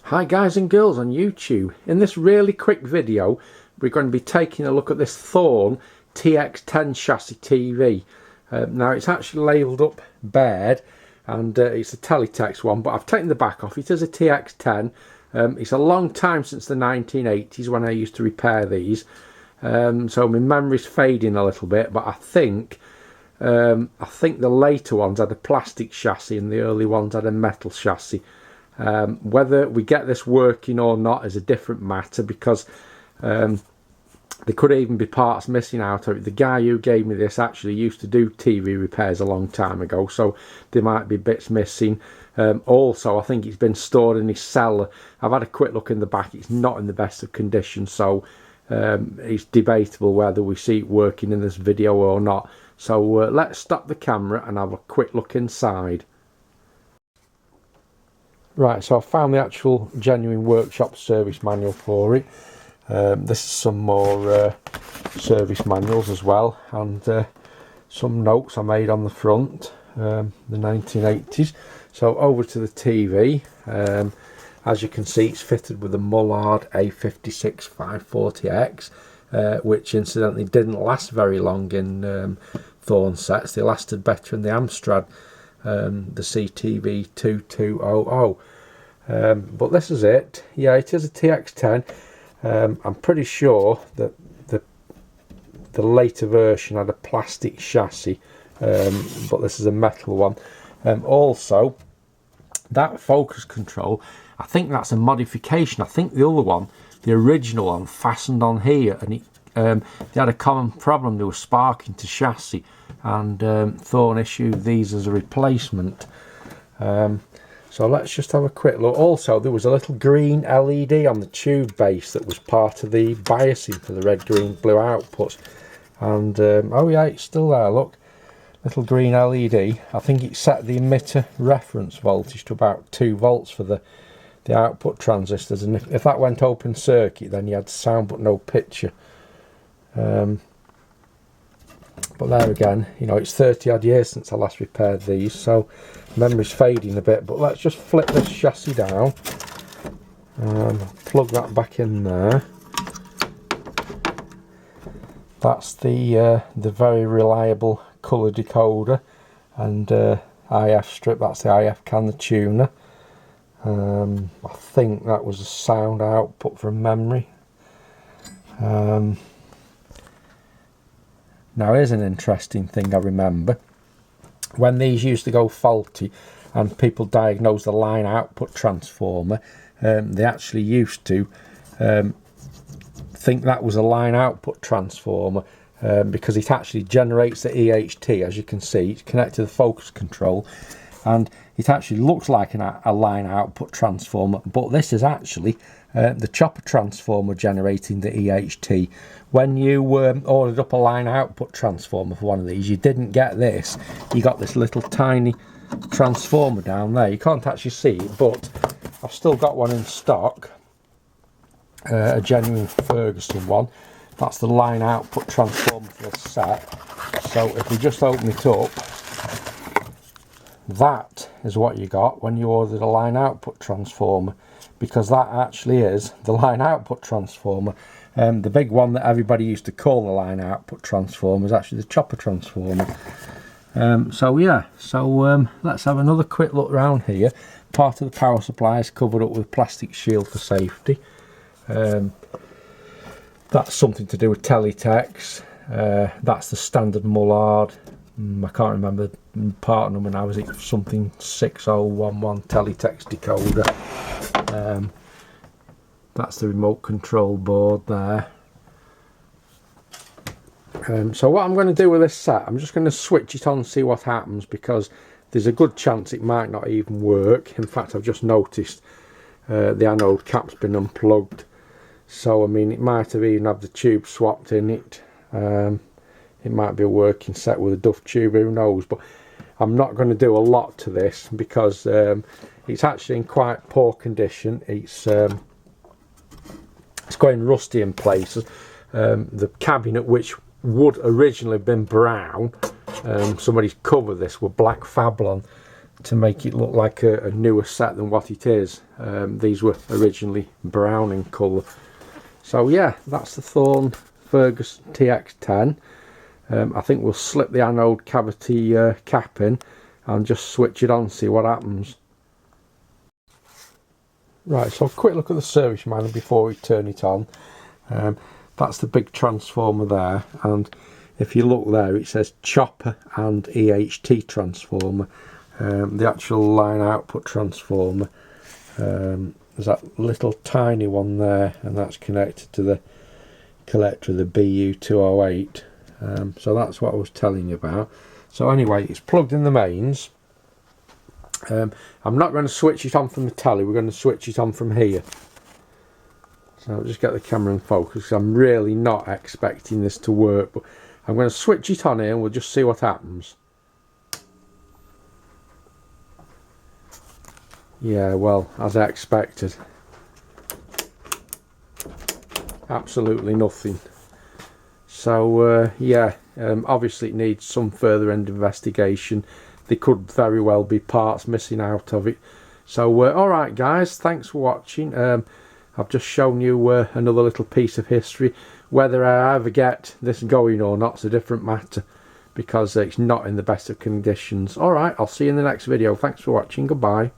Hi guys and girls on YouTube. In this really quick video we're going to be taking a look at this Thorn TX10 Chassis TV. Now it's actually labelled up bared and it's a teletext one, but I've taken the back off. It is a TX10. It's a long time since the 1980s when I used to repair these, so my memory's fading a little bit, but I think the later ones had a plastic chassis and the early ones had a metal chassis. Whether we get this working or not is a different matter, because there could even be parts missing out of it. The guy who gave me this actually used to do TV repairs a long time ago, so there might be bits missing. Also, I think it's been stored in his cellar. I've had a quick look in the back. It's not in the best of condition, so it's debatable whether we see it working in this video or not. So let's stop the camera and have a quick look inside. Right, so I found the actual genuine workshop service manual for it. This is some more service manuals as well, and some notes I made on the front, the 1980s. So over to the TV. As you can see, it's fitted with a Mullard A56 540X, which incidentally didn't last very long in Thorn sets. They lasted better in the Amstrad, the CTV 2200. But this is it. Yeah, it is a TX10. I'm pretty sure that the later version had a plastic chassis, but this is a metal one. Also, that focus control, I think that's a modification. I think the other one, the original one, fastened on here, and they had a common problem. They were sparking to chassis, and Thorn issued these as a replacement. So let's just have a quick look. Also, there was a little green LED on the tube base that was part of the biasing for the red, green, blue outputs. And oh yeah, it's still there, look. Little green LED. I think it set the emitter reference voltage to about 2 volts for the output transistors. And if that went open circuit, then you had sound but no picture. But there again, you know, it's 30 odd years since I last repaired these, so memory's fading a bit. But let's just flip this chassis down, plug that back in there. That's the very reliable colour decoder and IF strip. That's the IF can, the tuner. I think that was a sound output from memory. Now here's an interesting thing I remember. When these used to go faulty and people diagnosed the line output transformer, they actually used to think that was a line output transformer, because it actually generates the EHT. As you can see, it's connected to the focus control, and it actually looks like a line output transformer, but this is actually the chopper transformer generating the EHT. When you ordered up a line output transformer for one of these, you didn't get this. You got this little tiny transformer down there. You can't actually see it, but I've still got one in stock, a genuine Ferguson one. That's the line output transformer for this set. So if we just open it up, that is what you got when you ordered a line output transformer, because that actually is the line output transformer. The big one that everybody used to call the line output transformer is actually the chopper transformer. So yeah, so let's have another quick look around here. Part of the power supply is covered up with plastic shield for safety. That's something to do with teletext. That's the standard Mullard. I can't remember the part number now. Is it something 6011 teletext decoder? That's the remote control board there. So what I'm going to do with this set, I'm just going to switch it on and see what happens, because there's a good chance it might not even work. In fact, I've just noticed the anode cap's been unplugged. So I mean, it might have even had the tube swapped in it. It might be a working set with a duff tube, who knows. But I'm not going to do a lot to this, because it's actually in quite poor condition. It's going rusty in places. The cabinet, which would originally have been brown, somebody's covered this with black Fablon. to make it look like a newer set than what it is. These were originally brown in colour. So yeah, that's the Thorn TX10. I think we'll slip the anode cavity cap in and just switch it on, see what happens. Right, so a quick look at the service manual before we turn it on. That's the big transformer there, and if you look there it says chopper and EHT transformer. The actual line output transformer, there's that little tiny one there, and that's connected to the collector, the BU208. So that's what I was telling you about. So anyway, it's plugged in the mains. I'm not going to switch it on from the telly, we're going to switch it on from here. So I'll just get the camera in focus. I'm really not expecting this to work, but I'm going to switch it on here and we'll just see what happens. Yeah, well, as I expected, absolutely nothing. So yeah, obviously it needs some further end investigation. There could very well be parts missing out of it. So alright guys, thanks for watching. I've just shown you another little piece of history. Whether I ever get this going or not is a different matter, because it's not in the best of conditions. Alright, I'll see you in the next video. Thanks for watching. Goodbye.